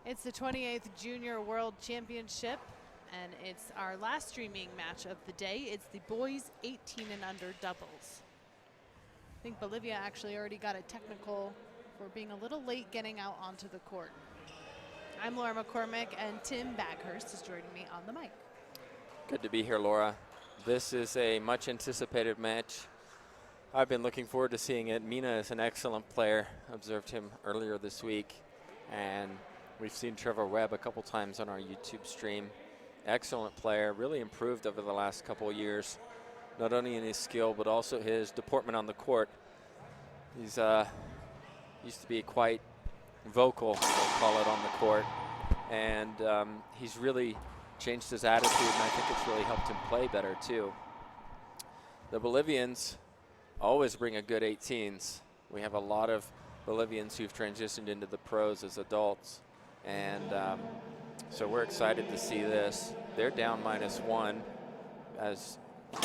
It's the 28th Junior World Championship, and it's our last streaming match of the day. It's the boys 18 and under doubles. I think Bolivia actually already got a technical for being a little late getting out onto the court. I'm Laura McCormick, and Tim Baghurst is joining me on the mic. Good to be here, Laura. This is a much anticipated match. I've been looking forward to seeing it. Mina is an excellent player. Observed him earlier this week, and we've seen Trevor Webb a couple times on our YouTube stream. Excellent player, really improved over the last couple of years, not only in his skill, but also his deportment on the court. He's used to be quite vocal, we'll call it, on the court, and he's really changed his attitude, and I think it's really helped him play better too. The Bolivians always bring a good 18s. We have a lot of Bolivians who've transitioned into the pros as adults, and so we're excited to see this. They're down -1, as you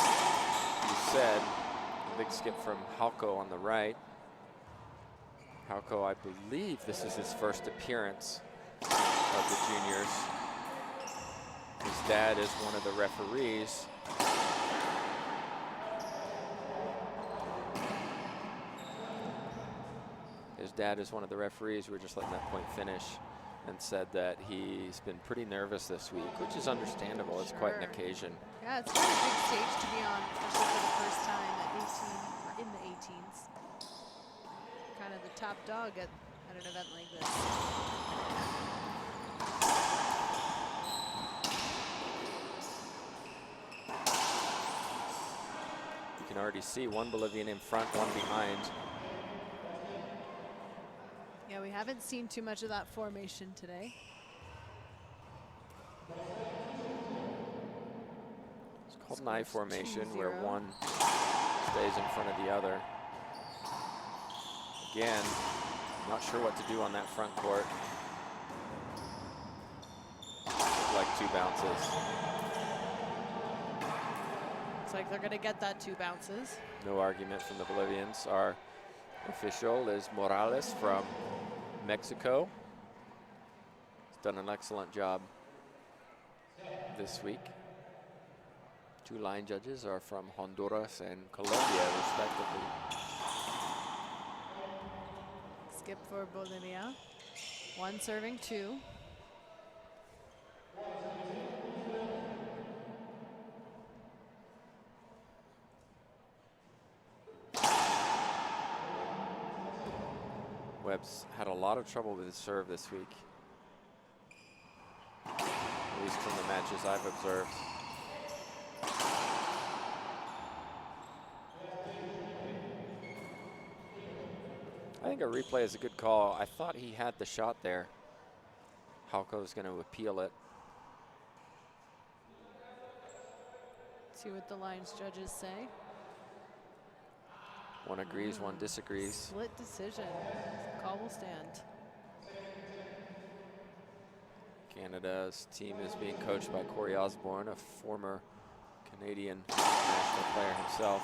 said. A big skip from Halko on the right. Halko, I believe this is his first appearance of the juniors. His dad is one of the referees. His dad is one of the referees. We were just letting that point finish, and said that he's been pretty nervous this week, which is understandable. It's quite an occasion. Yeah, it's quite a big stage to be on, especially for the first time at 18 or in the 18s. Kind of the top dog at an event like this. You can already see one Bolivian in front, one behind. Yeah, we haven't seen too much of that formation today. It's called an I formation, where one stays in front of the other. Again, not sure what to do on that front court. Like 2 bounces. Looks like they're gonna get that 2 bounces. No argument from the Bolivians. Our official is Morales from Mexico. He's done an excellent job this week. 2 line judges are from Honduras and Colombia, respectively. Skip for Bolivia. 1 serving 2. Webb's had a lot of trouble with his serve this week, at least from the matches I've observed. I think a replay is a good call. I thought he had the shot there. Halko's going to appeal it. See what the lines judges say. One agrees, one disagrees. Split decision. Call will stand. Canada's team is being coached by Corey Osborne, a former Canadian national player himself.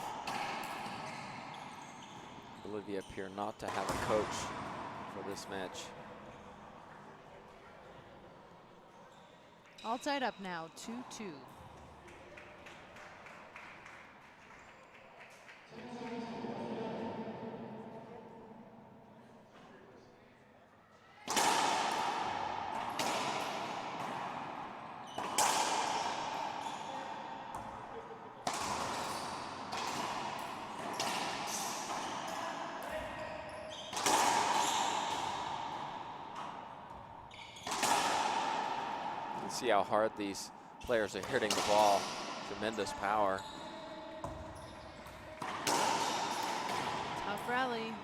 Bolivia appear not to have a coach for this match. All tied up now, 2-2. See how hard these players are hitting the ball. Tremendous power. Tough rally.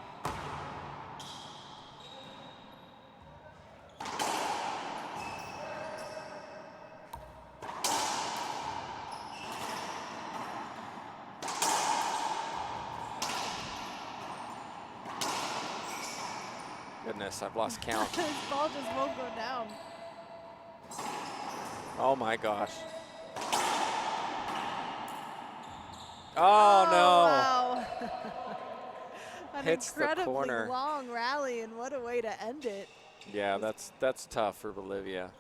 Goodness, I've lost count. This ball just won't go down. Oh my gosh. Oh no. Wow. An Hits the incredibly corner. long rally, and what a way to end it. Yeah, that's tough for Bolivia.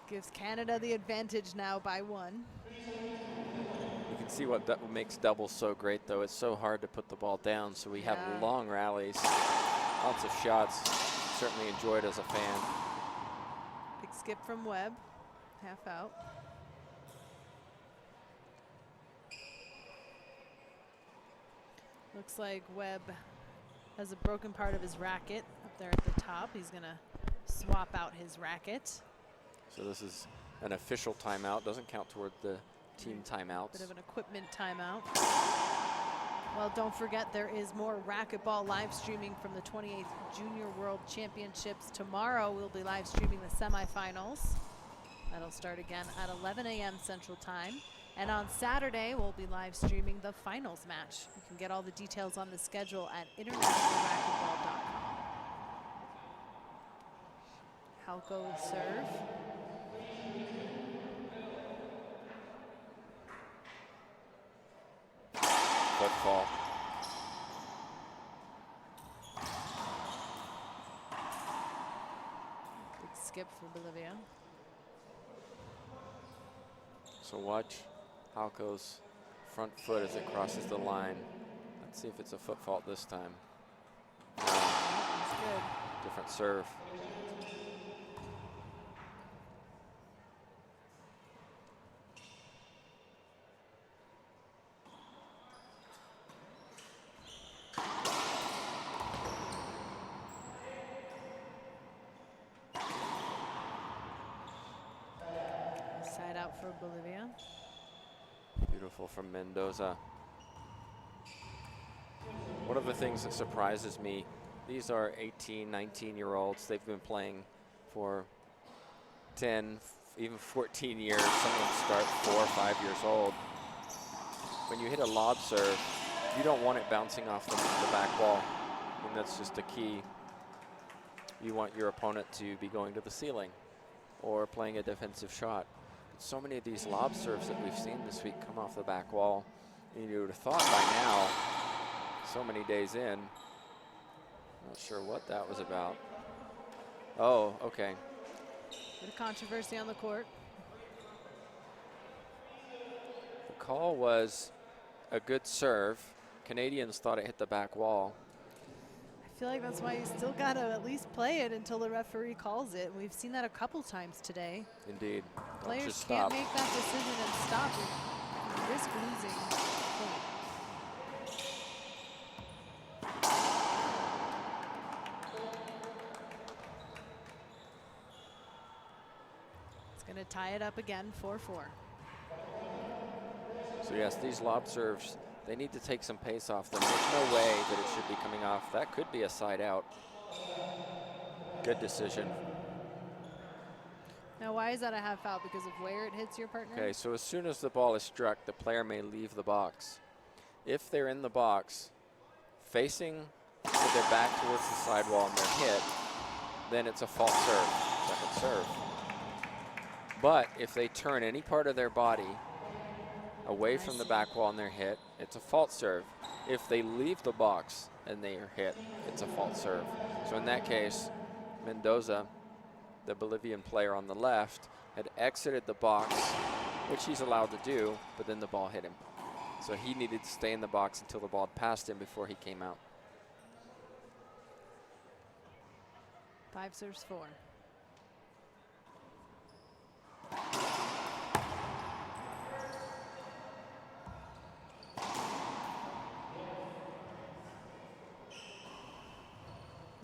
Gives Canada the advantage now by 1. You can see what makes doubles so great, though. It's so hard to put the ball down, so we have Yeah. long rallies, lots of shots. Certainly enjoyed as a fan. Big skip from Webb, half out. Looks like Webb has a broken part of his racket up there at the top. He's gonna swap out his racket. So this is an official timeout. Doesn't count toward the team timeouts. Bit of an equipment timeout. Well, don't forget there is more racquetball live streaming from the 28th Junior World Championships. Tomorrow we'll be live streaming the semifinals. That'll start again at 11 a.m. Central Time. And on Saturday, we'll be live streaming the finals match. You can get all the details on the schedule at internationalracquetball.com. Halko serve. Football. Big skip for Bolivia. So watch Halko's front foot as it crosses the line. Let's see if it's a foot fault this time. That's good. Different serve. Side out for Bolivia. Beautiful from Mendoza. One of the things that surprises me, these are 18, 19-year-olds. They've been playing for 10, even 14 years. Some of them start 4 or 5 years old. When you hit a lob serve, you don't want it bouncing off the back wall. And that's just a key. You want your opponent to be going to the ceiling or playing a defensive shot. So many of these lob serves that we've seen this week come off the back wall. And you would have thought by now, so many days in, not sure what that was about. Oh, okay. Bit of controversy on the court. The call was a good serve. Canadians thought it hit the back wall. I feel like that's why you still got to at least play it until the referee calls it. We've seen that a couple times today. Indeed. Don't Players just can't stop. make that decision and stop it. You risk losing. It's going to tie it up again, 4-4. So yes, these lob serves, they need to take some pace off them. There's no way that it should be coming off. That could be a side out. Good decision. Now, why is that a half out? Because of where it hits your partner? Okay, so as soon as the ball is struck, the player may leave the box. If they're in the box, facing with their back towards the sidewall and they're hit, then it's a false serve, second serve. But if they turn any part of their body away from the back wall and they're hit, it's a false serve. If they leave the box and they are hit, it's a false serve. So in that case, Mendoza, the Bolivian player on the left, had exited the box, which he's allowed to do, but then the ball hit him. So he needed to stay in the box until the ball had passed him before he came out. 5 serves 4.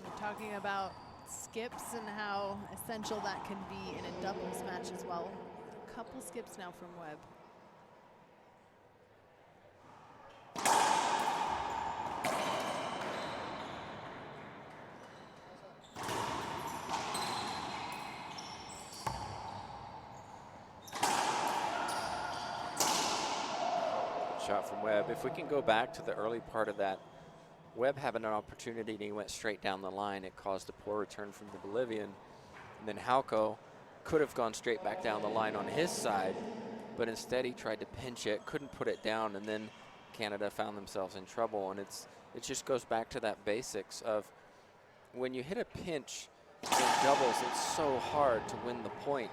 We're talking about skips and how essential that can be in a doubles match as well. A couple skips now from Webb. Shot from Webb. If we can go back to the early part of that, Webb having an opportunity and he went straight down the line. It caused a poor return from the Bolivian. And then Halko could have gone straight back down the line on his side, but instead he tried to pinch it, couldn't put it down, and then Canada found themselves in trouble. And it just goes back to that basics of when you hit a pinch in doubles, it's so hard to win the point,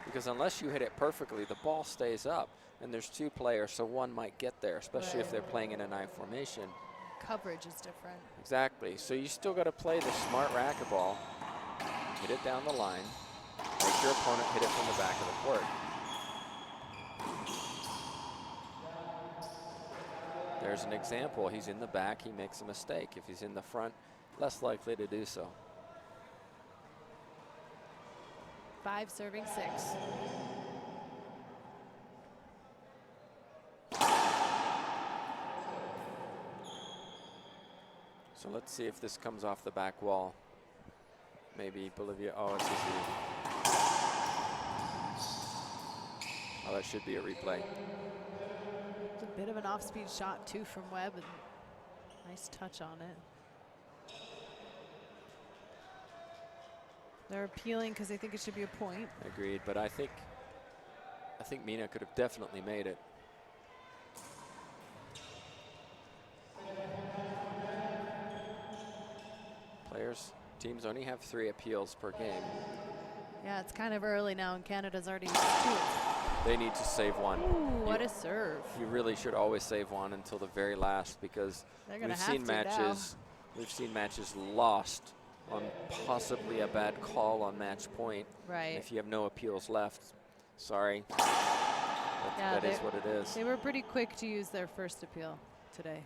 because unless you hit it perfectly, the ball stays up, and there's two players, so one might get there, especially if they're playing in an I formation. Coverage is different. Exactly. So you still got to play the smart racquetball, hit it down the line, make your opponent hit it from the back of the court. There's an example. He's in the back, he makes a mistake. If he's in the front, less likely to do so. 5 serving 6. So let's see if this comes off the back wall. Maybe Bolivia, oh, it's easy. Oh, that should be a replay. It's a bit of an off-speed shot too from Webb, and nice touch on it. They're appealing because they think it should be a point. Agreed, but I think Mina could have definitely made it. Teams only have 3 appeals per game. Yeah, it's kind of early now, and Canada's already used 2. They need to save one. Ooh, what a serve. You really should always save one until the very last, because we've seen matches lost on possibly a bad call on match point. Right. If you have no appeals left, sorry. That is what it is. They were pretty quick to use their first appeal today.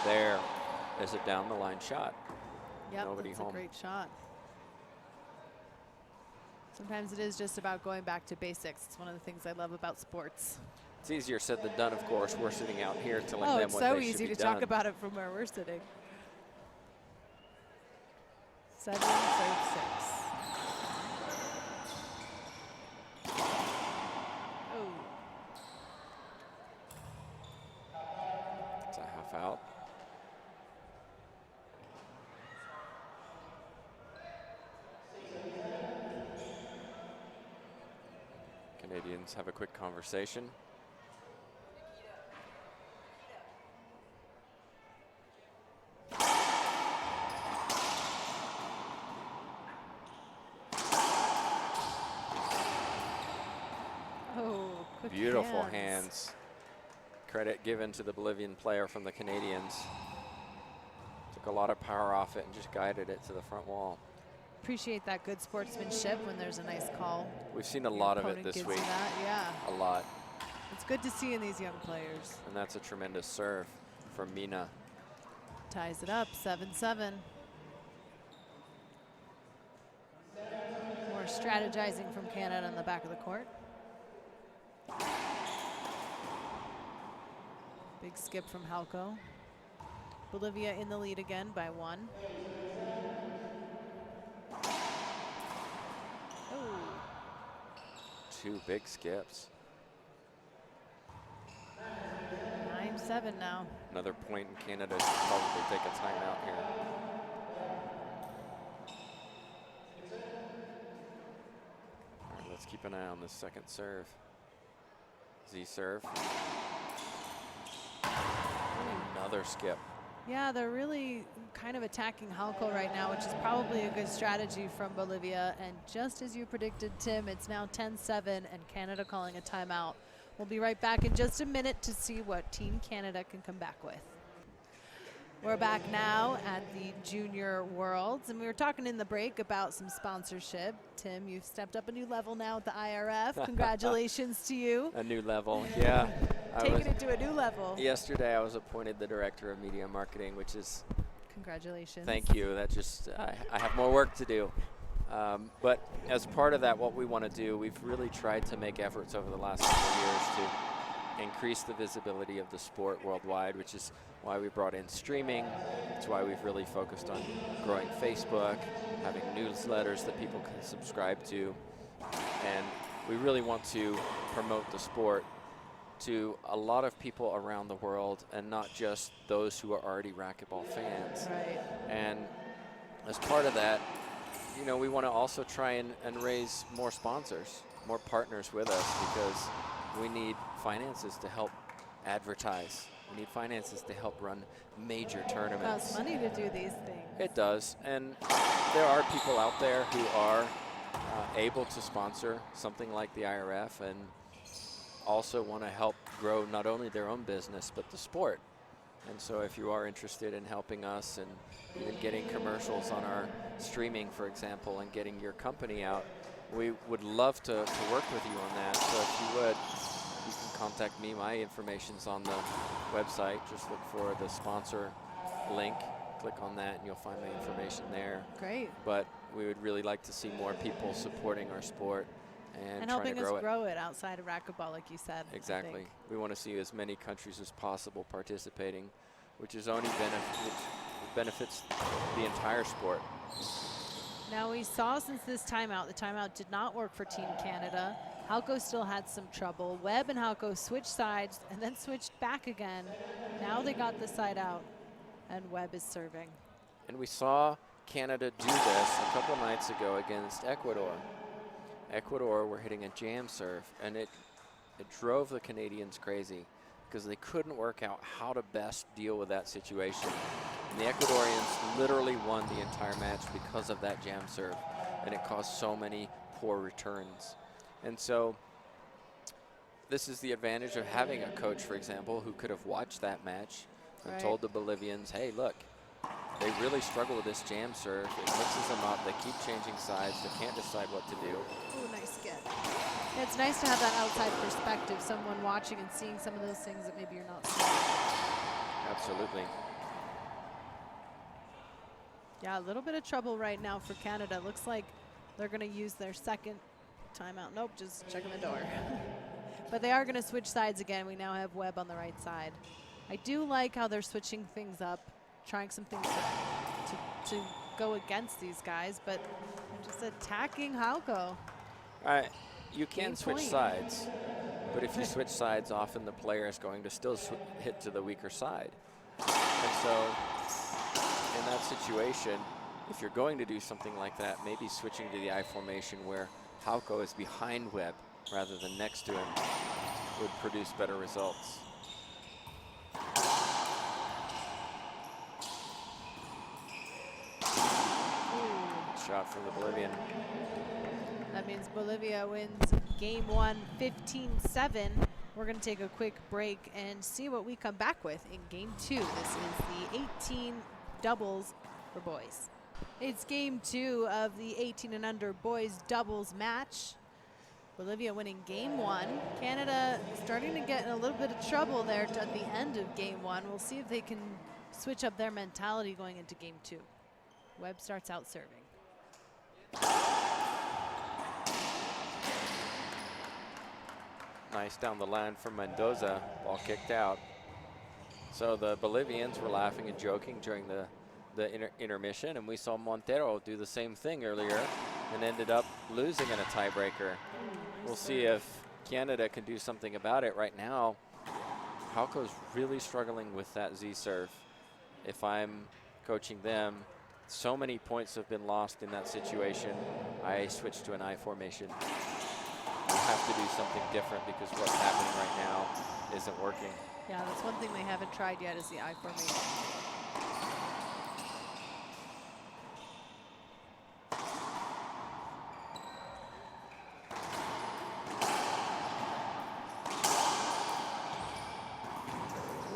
There is a down the line shot. Yep, Nobody that's home. A great shot. Sometimes it is just about going back to basics. It's one of the things I love about sports. It's easier said than done, of course. We're sitting out here telling them it's what so they should easy be to done. talk about it from where we're sitting. 7, serve 6. Oh. It's a half out. Canadians have a quick conversation. Oh, quick Beautiful hands. Credit given to the Bolivian player from the Canadians. Took a lot of power off it and just guided it to the front wall. Appreciate that good sportsmanship when there's a nice call. We've seen a lot of it this week. Yeah. A lot. It's good to see in these young players. And that's a tremendous serve from Mina. Ties it up, 7-7. More strategizing from Canada on the back of the court. Big skip from Halko. Bolivia in the lead again by 1. Oh. 2 big skips. 9-7 now. Another point, and Canada should probably take a timeout here. All right, let's keep an eye on this second serve. Z serve. Another skip. Yeah, they're really kind of attacking Halko right now, which is probably a good strategy from Bolivia. And just as you predicted, Tim, it's now 10-7 and Canada calling a timeout. We'll be right back in just a minute to see what Team Canada can come back with. We're back now at the Junior Worlds, and we were talking in the break about some sponsorship. Tim, you've stepped up a new level now at the IRF. Congratulations to you. A new level, yeah. Taking it to a new level. Yesterday I was appointed the Director of Media Marketing, which is... Congratulations. Thank you. That just, I have more work to do. But as part of that, what we want to do, we've really tried to make efforts over the last couple of years to increase the visibility of the sport worldwide, which is why we brought in streaming. It's why we've really focused on growing Facebook, having newsletters that people can subscribe to. And we really want to promote the sport to a lot of people around the world, and not just those who are already racquetball fans. Right. And as part of that, you know, we want to also try and raise more sponsors, more partners with us, because we need finances to help advertise. We need finances to help run major tournaments. It costs money to do these things. It does, and there are people out there who are able to sponsor something like the IRF and also want to help grow not only their own business but the sport. And so if you are interested in helping us and even getting commercials on our streaming, for example, and getting your company out, we would love to work with you on that. So if you would, you can contact me. My information's on the website. Just look for the sponsor link. Click on that and you'll find my information there. Great. But we would really like to see more people supporting our sport and helping us grow grow it outside of racquetball, like you said. Exactly. We want to see as many countries as possible participating, which is only benefits the entire sport. Now we saw since this timeout, the timeout did not work for Team Canada. Halko still had some trouble. Webb and Halko switched sides and then switched back again. Now they got the side out, and Webb is serving. And we saw Canada do this a couple nights ago against Ecuador. Ecuador were hitting a jam serve, and it drove the Canadians crazy because they couldn't work out how to best deal with that situation. And the Ecuadorians literally won the entire match because of that jam serve, and it caused so many poor returns. And so this is the advantage of having a coach, for example, who could have watched that match and told the Bolivians, hey, look, they really struggle with this jam serve. It mixes them up. They keep changing sides. They can't decide what to do. Ooh, nice get. Yeah, it's nice to have that outside perspective, someone watching and seeing some of those things that maybe you're not seeing. Absolutely. Yeah, a little bit of trouble right now for Canada. Looks like they're going to use their second timeout. Nope, just checking the door. But they are going to switch sides again. We now have Webb on the right side. I do like how they're switching things up, trying some things to go against these guys, but they're just attacking Halko. You can Game switch point. sides, but if you switch sides, often the player is going to still hit to the weaker side. And so in that situation, if you're going to do something like that, maybe switching to the I formation where Halko is behind Webb rather than next to him would produce better results. Shot from the Bolivian. That means Bolivia wins game one, 15-7. We're going to take a quick break and see what we come back with in game two. This is the 18 doubles for boys. It's game two of the 18 and under boys doubles match. Bolivia winning game one. Canada starting to get in a little bit of trouble there at the end of game one. We'll see if they can switch up their mentality going into game two. Webb starts out serving. Nice down the line from Mendoza, ball kicked out. So the Bolivians were laughing and joking during the intermission, and we saw Montero do the same thing earlier and ended up losing in a tiebreaker. We'll see if Canada can do something about it. Right now, Halko's really struggling with that Z serve. If I'm coaching them, so many points have been lost in that situation. I switched to an I formation. You have to do something different because what's happening right now isn't working. Yeah, that's one thing they haven't tried yet is the I formation.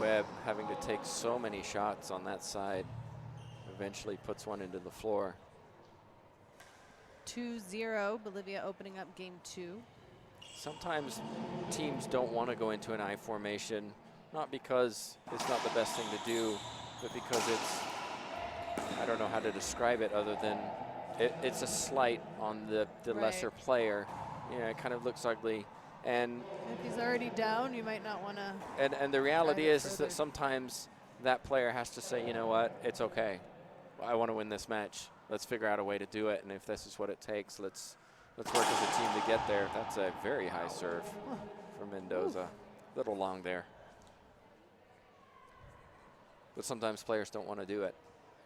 Webb having to take so many shots on that side eventually puts one into the floor. 2-0, Bolivia opening up game two. Sometimes teams don't want to go into an I formation, not because it's not the best thing to do, but because it's, I don't know how to describe it other than it's a slight on the lesser player. You know, it kind of looks ugly. And if he's already down, you might not want to. And the reality is that sometimes that player has to say, you know what, it's okay. I want to win this match. Let's figure out a way to do it. And if this is what it takes, let's work as a team to get there. That's a very high serve from Mendoza. A little long there. But sometimes players don't want to do it.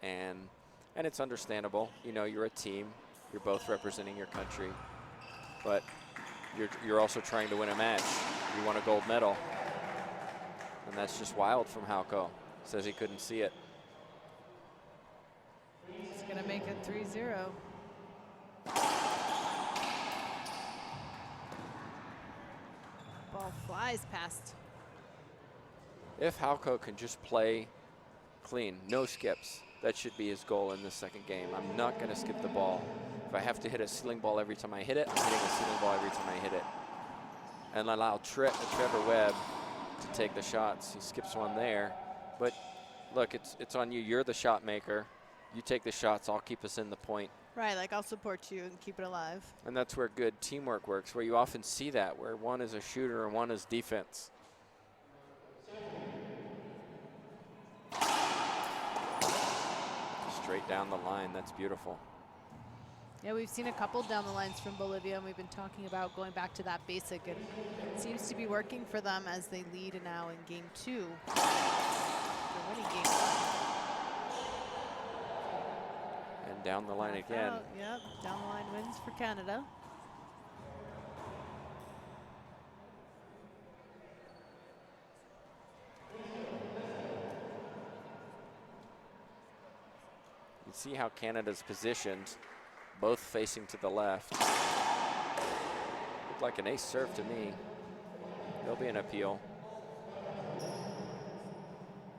And it's understandable. You know, you're a team. You're both representing your country, but you're also trying to win a match. You want a gold medal. And that's just wild from Hauko. Says he couldn't see it. He's going to make it 3-0. Ball flies past. If Hauko can just play clean, no skips, that should be his goal in this second game. I'm not going to skip the ball. If I have to hit a ceiling ball every time I hit it, I'm hitting a ceiling ball every time I hit it. And allow Trevor Webb to take the shots. He skips one there. But look, it's on you. You're the shot maker. You take the shots. I'll keep us in the point. Right, like I'll support you and keep it alive. And that's where good teamwork works, where you often see that, where one is a shooter and one is defense. Straight down the line. That's beautiful. Yeah, we've seen a couple down the lines from Bolivia, and we've been talking about going back to that basic, and it seems to be working for them as they lead now in game 2. They're winning game 1. And down the line again. Yep, down the line wins for Canada. You see how Canada's positioned, both facing to the left. Looked like an ace serve to me. There'll be an appeal.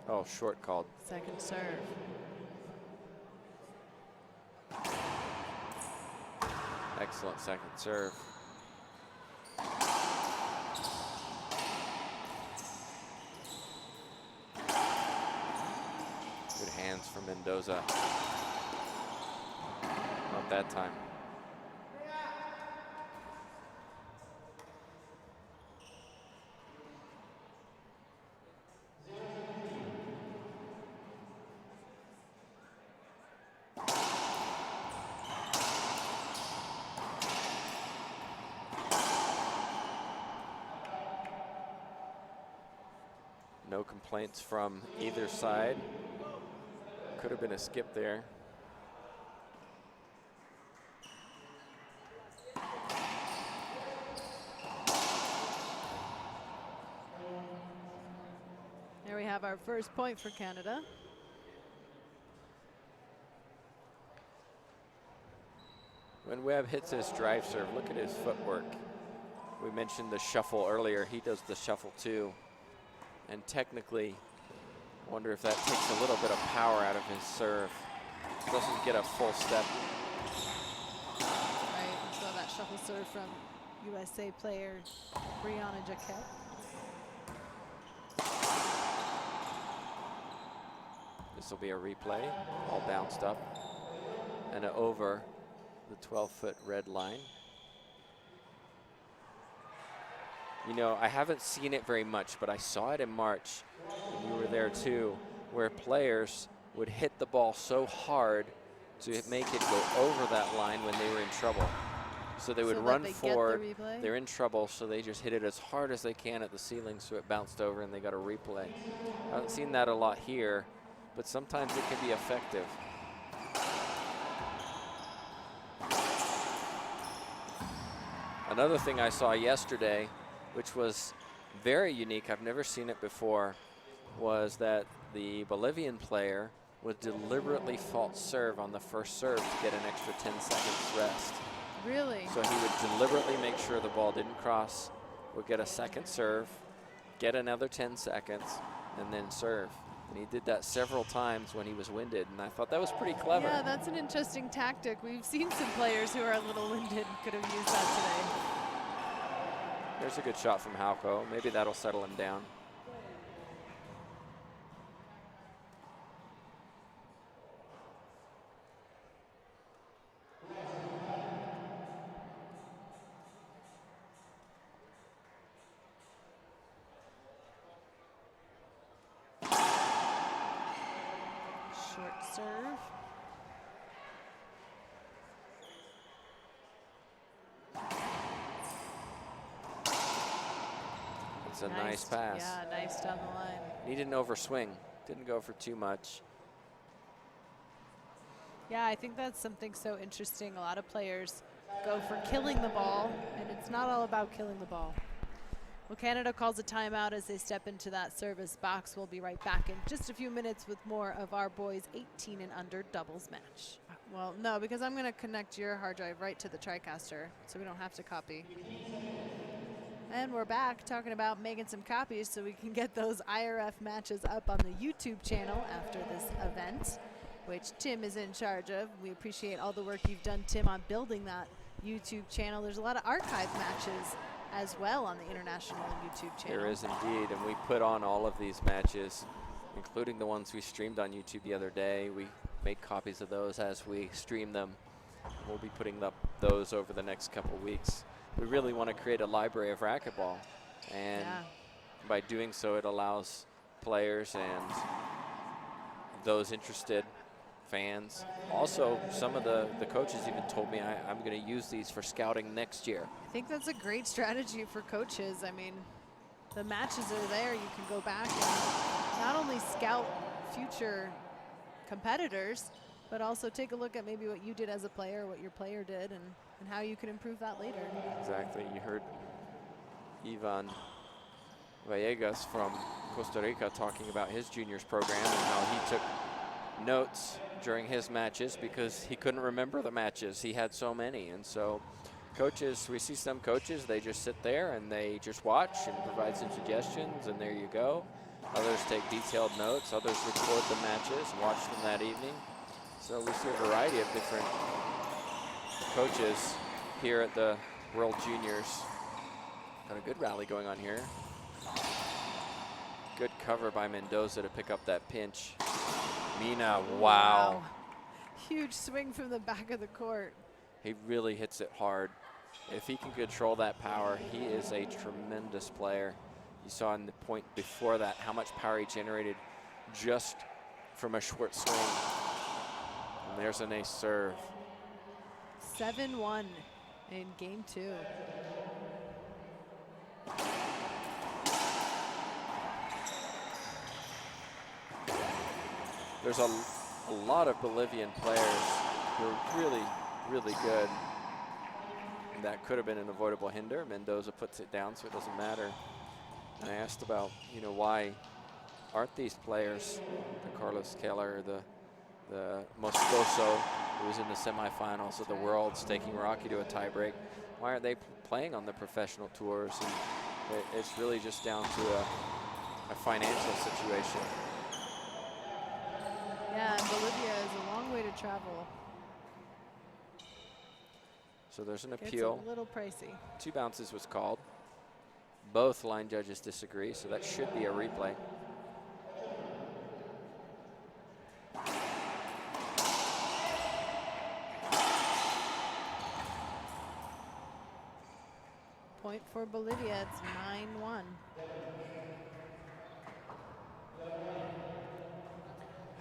Oh, short called. Second serve. Excellent second serve. Good hands from Mendoza. Not that time. No complaints from either side. Could have been a skip there. There we have our first point for Canada. When Webb hits his drive serve, look at his footwork. We mentioned the shuffle earlier. He does the shuffle too. And technically, I wonder if that takes a little bit of power out of his serve. Doesn't get a full step. Right, we saw that shuffle serve from USA player Brianna Jaquette. This will be a replay, all bounced up and over the 12-foot red line. You know, I haven't seen it very much, but I saw it in March, and you were there too, where players would hit the ball so hard to make it go over that line when they were in trouble. So they would run forward, they're in trouble, so they just hit it as hard as they can at the ceiling so it bounced over and they got a replay. I haven't seen that a lot here, but sometimes it can be effective. Another thing I saw yesterday, which was very unique, I've never seen it before, was that the Bolivian player would deliberately fault serve on the first serve to get an extra 10 seconds rest. Really? So he would deliberately make sure the ball didn't cross, would get a second serve, get another 10 seconds, and then serve. And he did that several times when he was winded, and I thought that was pretty clever. Yeah, that's an interesting tactic. We've seen some players who are a little winded could have used that today. There's a good shot from Hauko. Maybe that'll settle him down. Short serve. It's a nice pass. Yeah, nice down the line. He didn't overswing. Didn't go for too much. Yeah, I think that's something so interesting. A lot of players go for killing the ball, and it's not all about killing the ball. Well, Canada calls a timeout as they step into that service box. We'll be right back in just a few minutes with more of our boys 18 and under doubles match. Well, no, because I'm going to connect your hard drive right to the TriCaster, so we don't have to copy. And we're back talking about making some copies so we can get those IRF matches up on the YouTube channel after this event, which Tim is in charge of. We appreciate all the work you've done, Tim, on building that YouTube channel. There's a lot of archive matches as well on the international YouTube channel. There is indeed, and we put on all of these matches, including the ones we streamed on YouTube the other day. We make copies of those as we stream them. We'll be putting up those over the next couple weeks. We really want to create a library of racquetball, and by doing so, it allows players and those interested, fans. Also, some of the coaches even told me I'm going to use these for scouting next year. I think that's a great strategy for coaches. I mean, the matches are there. You can go back and not only scout future competitors, but also take a look at maybe what you did as a player, what your player did, and how you can improve that later. Exactly. You heard Ivan Villegas from Costa Rica talking about his juniors program and how he took notes during his matches because he couldn't remember the matches. He had so many. And so coaches, we see some coaches, they just sit there and they just watch and provide some suggestions, and there you go. Others take detailed notes. Others record the matches and watch them that evening. So we see a variety of different coaches here at the World Juniors. Got a good rally going on here. Good cover by Mendoza to pick up that pinch. Mina, wow. Huge swing from the back of the court. He really hits it hard. If he can control that power, he is a tremendous player. You saw in the point before that how much power he generated just from a short swing. And there's an ace serve. 7-1 in game 2. There's a lot of Bolivian players who are really, really good. And that could have been an avoidable hinder. Mendoza puts it down, so it doesn't matter. And I asked about, you know, why aren't these players, the Carlos Keller, the Moscoso, who was in the semifinals of the Worlds, taking Rocky to a tiebreak, why aren't they playing on the professional tours? And it's really just down to a financial situation. Yeah, and Bolivia is a long way to travel. So there's an appeal. It's a little pricey. 2 bounces was called. Both line judges disagree, so that should be a replay. Point for Bolivia, it's 9-1.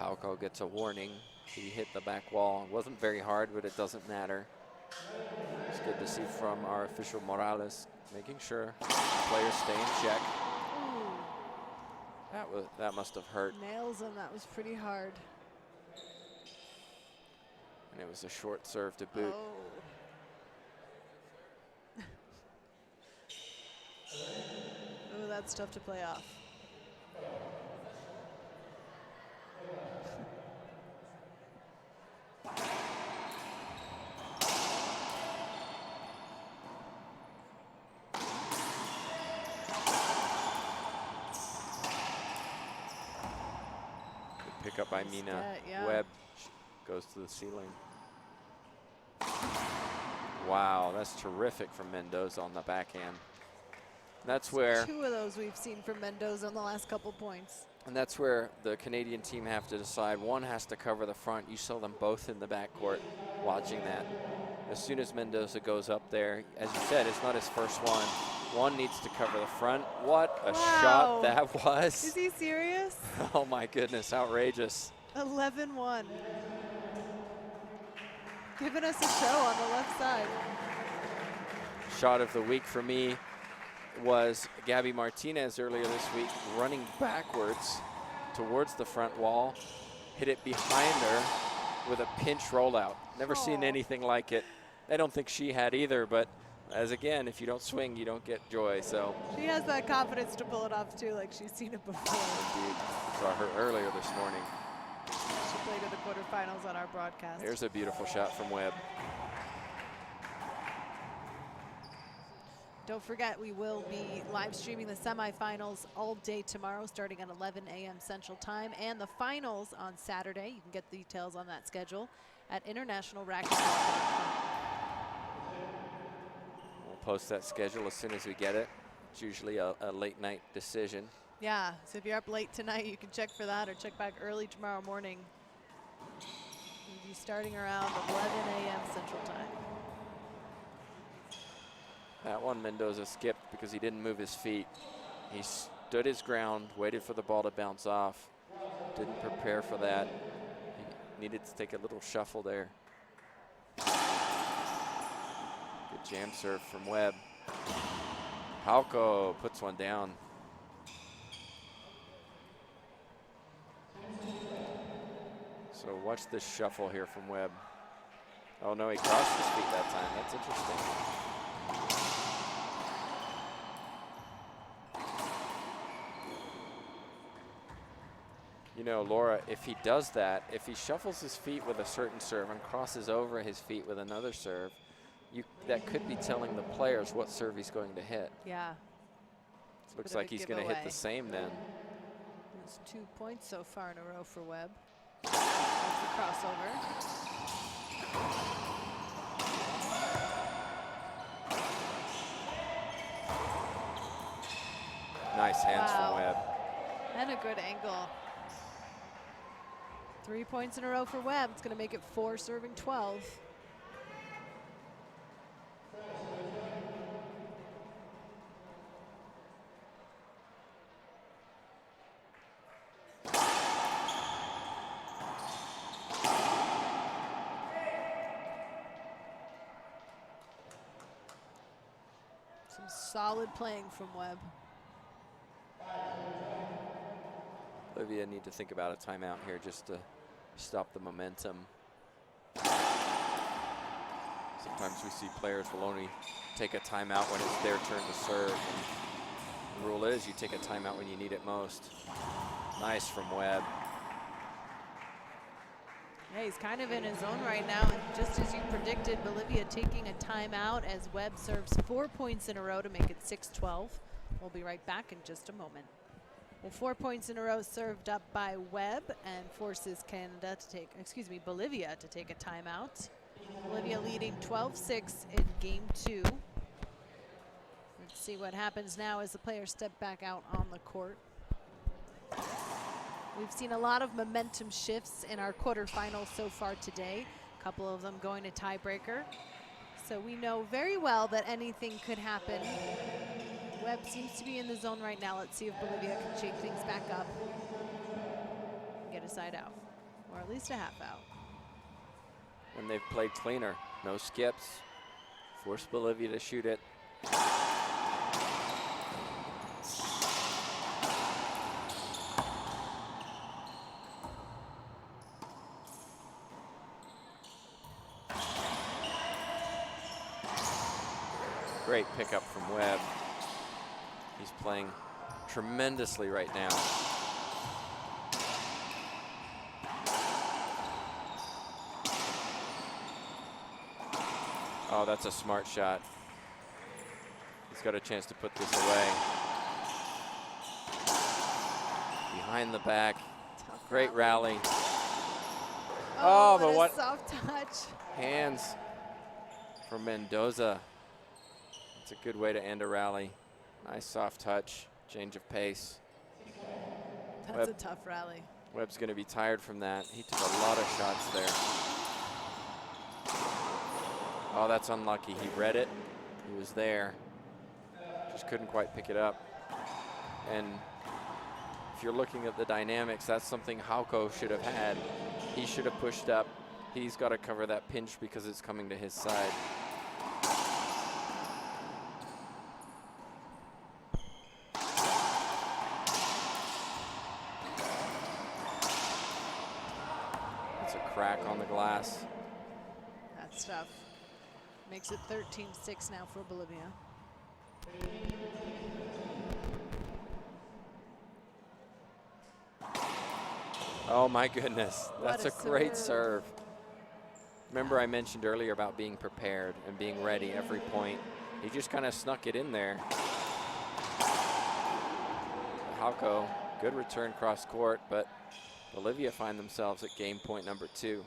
Halco gets a warning. He hit the back wall. It wasn't very hard, but it doesn't matter. It's good to see from our official Morales, making sure players stay in check. Ooh. That must have hurt. Nails him, that was pretty hard. And it was a short serve to boot. Oh, that's tough to play off. Pick up by Mina. Yeah. Webb goes to the ceiling. Wow, that's terrific from Mendoza on the backhand. That's where 2 of those we've seen from Mendoza in the last couple points. And that's where the Canadian team have to decide. One has to cover the front. You saw them both in the backcourt watching that. As soon as Mendoza goes up there, as you said, it's not his first one. One needs to cover the front. What a shot that was. Is he serious? Oh my goodness, outrageous. 11-1. Giving us a show on the left side. Shot of the week for me was Gabby Martinez earlier this week, running backwards towards the front wall, hit it behind her, with a pinch rollout. Never seen anything like it. I don't think she had either, but as again, if you don't swing, you don't get joy, so. She has that confidence to pull it off too, like she's seen it before. Indeed, saw her earlier this morning. She played in the quarterfinals on our broadcast. There's a beautiful shot from Webb. Don't forget, we will be live streaming the semifinals all day tomorrow, starting at 11 a.m. Central Time, and the finals on Saturday. You can get details on that schedule at internationalracquetball.com. We'll post that schedule as soon as we get it. It's usually a late night decision. Yeah, so if you're up late tonight, you can check for that or check back early tomorrow morning. We'll be starting around 11 a.m. Central Time. That one Mendoza skipped because he didn't move his feet. He stood his ground, waited for the ball to bounce off. Didn't prepare for that. He needed to take a little shuffle there. Good jam serve from Webb. Halko puts one down. So watch this shuffle here from Webb. Oh no, he crossed his feet that time. That's interesting. You know, Laura, if he does that, if he shuffles his feet with a certain serve and crosses over his feet with another serve, that could be telling the players what serve he's going to hit. Yeah. Looks like he's going to hit the same then. There's 2 points so far in a row for Webb. That's the crossover. Nice hands from Webb. And a good angle. 3 points in a row for Webb. It's going to make it 4 serving 12. Some solid playing from Webb. Bolivia need to think about a timeout here just to stop the momentum. Sometimes we see players will only take a timeout when it's their turn to serve. And the rule is you take a timeout when you need it most. Nice from Webb. Yeah, he's kind of in his zone right now, and just as you predicted, Bolivia taking a timeout as Webb serves 4 points in a row to make it 6-12. We'll be right back in just a moment. Well, 4 points in a row served up by Webb and forces Bolivia to take a timeout. Bolivia leading 12-6 in game 2. Let's see what happens now as the players step back out on the court. We've seen a lot of momentum shifts in our quarterfinals so far today. A couple of them going to tiebreaker. So we know very well that anything could happen. Webb seems to be in the zone right now. Let's see if Bolivia can shake things back up and get a side out, or at least a half out. And they've played cleaner. No skips. Force Bolivia to shoot it. Great pickup from Webb. He's playing tremendously right now. Oh, that's a smart shot. He's got a chance to put this away. Behind the back. Great rally. Oh, but what soft touch. Hands from Mendoza. It's a good way to end a rally. Nice soft touch, change of pace. That's a tough rally. Webb's going to be tired from that. He took a lot of shots there. Oh, that's unlucky. He read it. He was there. Just couldn't quite pick it up. And if you're looking at the dynamics, that's something Halko should have had. He should have pushed up. He's got to cover that pinch because it's coming to his side. That's a crack on the glass. That's tough. Makes it 13-6 now for Bolivia. Oh my goodness, that's What a great serve. Remember I mentioned earlier about being prepared and being ready every point. He just kind of snuck it in there. Halko, good return cross court, but Bolivia find themselves at game point number 2.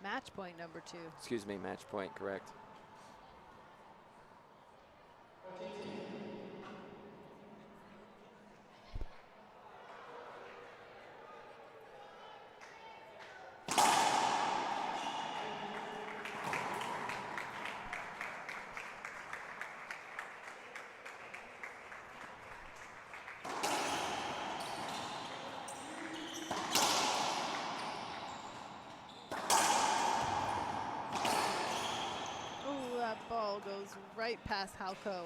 Match point number 2. Excuse me, match point, correct. Ball goes right past Halko.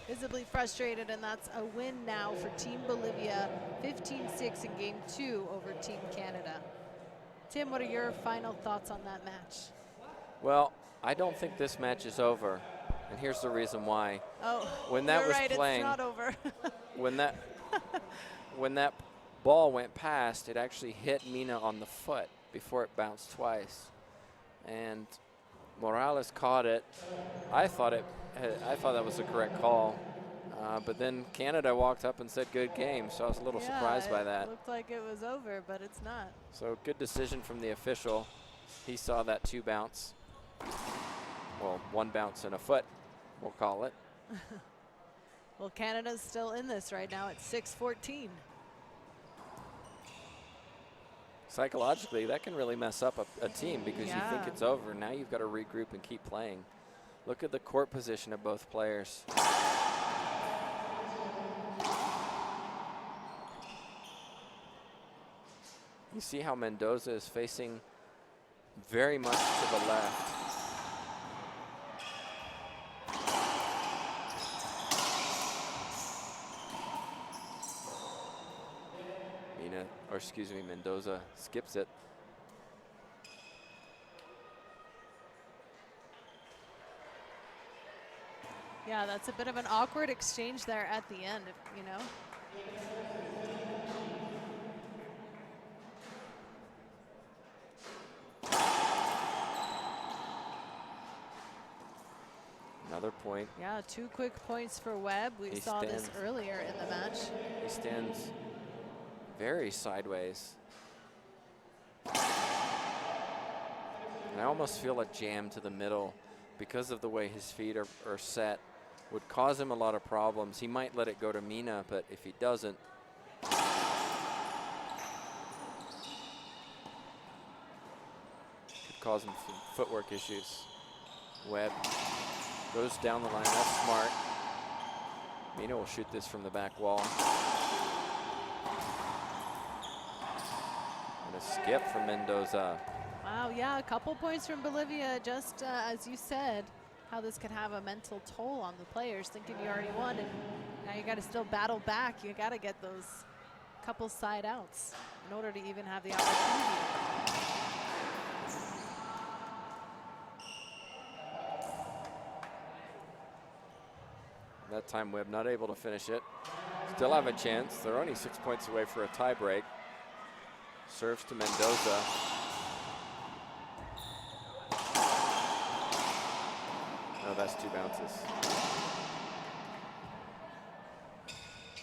Visibly frustrated, and that's a win now for Team Bolivia, 15-6 in game 2 over Team Canada. Tim, what are your final thoughts on that match? Well, I don't think this match is over, and here's the reason why. Oh, when that was right, playing, it's not over. when that ball went past, it actually hit Mina on the foot before it bounced twice, and Morales caught it. I thought that was the correct call, but then Canada walked up and said good game, so I was a little surprised by that. It looked like it was over, but it's not. So good decision from the official. He saw that 2 bounce. Well, 1 bounce and a foot, we'll call it. Well, Canada's still in this right now at 6-14. Psychologically, that can really mess up a team because you think it's over. Now you've got to regroup and keep playing. Look at the court position of both players. You see how Mendoza is facing very much to the left. Mendoza skips it. Yeah, that's a bit of an awkward exchange there at the end, you know. Another point. Yeah, 2 quick points for Webb. We saw this earlier in the match. He stands very sideways. And I almost feel a jam to the middle because of the way his feet are set would cause him a lot of problems. He might let it go to Mina, but if he doesn't, could cause him some footwork issues. Webb goes down the line, that's smart. Mina will shoot this from the back wall. And a skip from Mendoza. Wow, yeah, a couple points from Bolivia, just as you said, how this could have a mental toll on the players, thinking you already won, and now you got to still battle back. You got to get those couple side outs in order to even have the opportunity. That time Webb not able to finish it. Still have a chance. They're only 6 points away for a tie break. Serves to Mendoza. Oh, that's 2 bounces.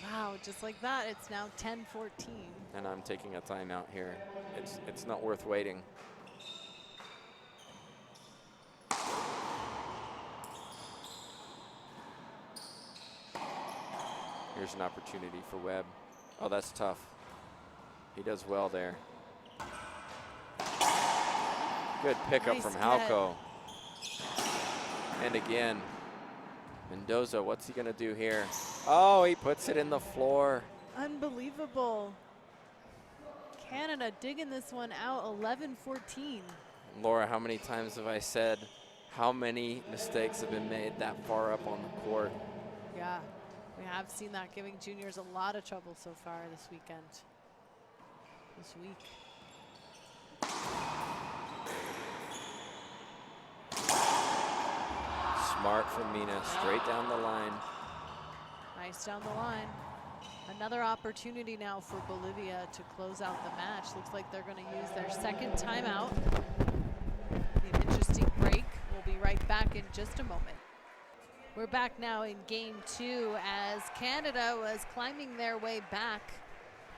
Wow, just like that, it's now 10-14. And I'm taking a timeout here. It's not worth waiting. Here's an opportunity for Webb. Oh, that's tough. He does well there. Good pickup Nice from net. Halko. And again, Mendoza, what's he gonna do here? Oh, he puts it in the floor. Unbelievable. Canada digging this one out, 11-14. Laura, how many times have I said how many mistakes have been made that far up on the court? Yeah, we have seen that, giving juniors a lot of trouble so far this weekend. This week. Smart from Mina, straight down the line. Nice down the line. Another opportunity now for Bolivia to close out the match. Looks like they're going to use their second timeout. An interesting break. We'll be right back in just a moment. We're back now in game 2 as Canada was climbing their way back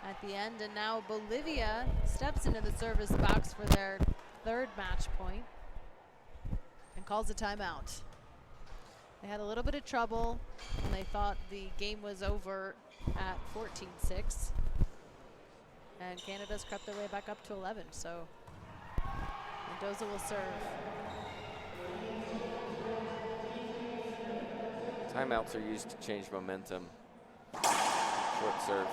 at the end, and now Bolivia steps into the service box for their third match point and calls a timeout. They had a little bit of trouble and they thought the game was over at 14-6, and Canada's crept their way back up to 11, so Mendoza will serve. Timeouts are used to change momentum. Short serve.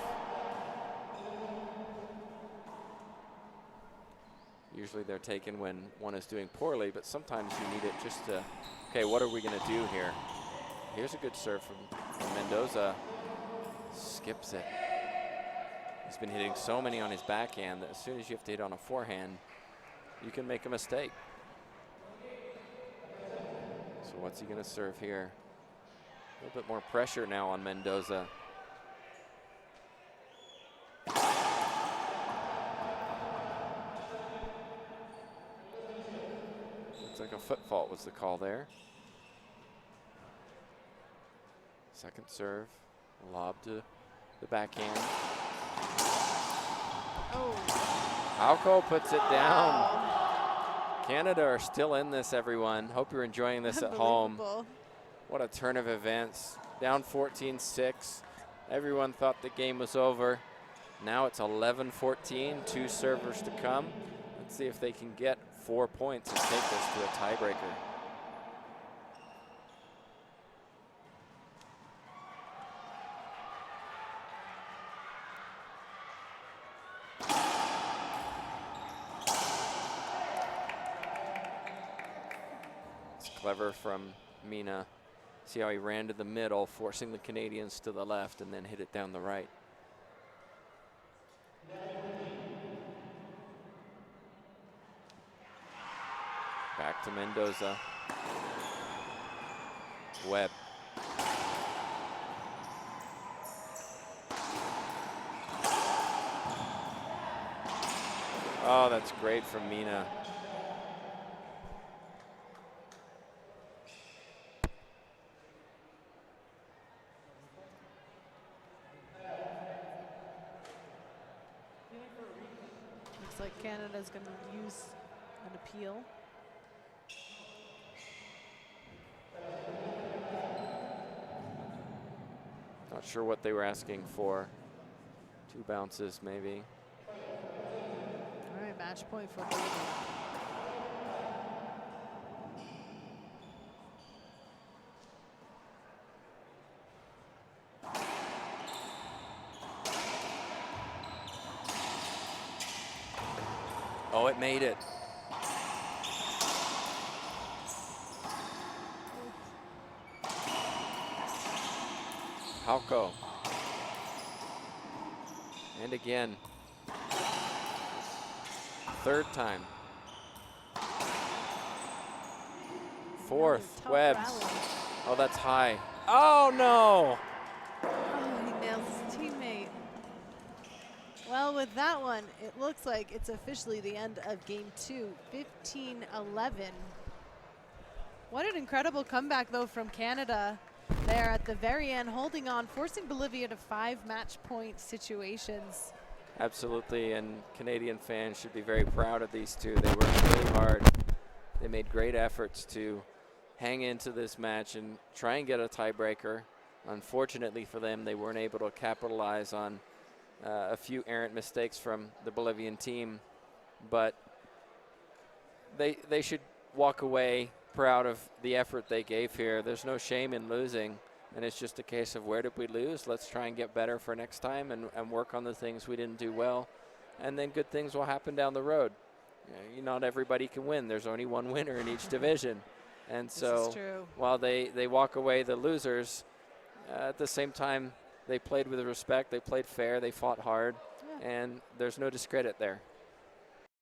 Usually they're taken when one is doing poorly, but sometimes you need it just to, okay, what are we going to do here? Here's a good serve from Mendoza. Skips it. He's been hitting so many on his backhand that as soon as you have to hit on a forehand, you can make a mistake. So what's he going to serve here? A little bit more pressure now on Mendoza. Looks like a foot fault was the call there. Second serve, lob to the backhand. Oh. Halko puts it down. Canada are still in this, everyone. Hope you're enjoying this at home. What a turn of events. Down 14-6. Everyone thought the game was over. Now it's 11-14, 2 servers to come. Let's see if they can get 4 points and take this to a tiebreaker. It's clever from Mina. See how he ran to the middle, forcing the Canadians to the left, and then hit it down the right. Back to Mendoza. Webb. Oh, that's great from Mina. Looks like Canada's going to use an appeal. Not sure what they were asking for. 2 bounces, maybe. All right, match point for Bolivia. Oh, it made it. Halko. And again. Third time. Fourth, Webbs. Rally. Oh, that's high. Oh, no. Oh, he nails his teammate. Well, with that one, it looks like it's officially the end of game 2, 15-11. What an incredible comeback, though, from Canada there at the very end, holding on, forcing Bolivia to 5 match point situations. Absolutely, and Canadian fans should be very proud of these two. They worked really hard. They made great efforts to hang into this match and try and get a tiebreaker. Unfortunately for them, they weren't able to capitalize on a few errant mistakes from the Bolivian team, but they should walk away proud of the effort they gave here. There's no shame in losing, and it's just a case of where did we lose? Let's try and get better for next time and work on the things we didn't do well, and then good things will happen down the road. Not everybody can win. There's only one winner in each division, and so while they walk away the losers, at the same time, they played with respect, they played fair, they fought hard, and there's no discredit there.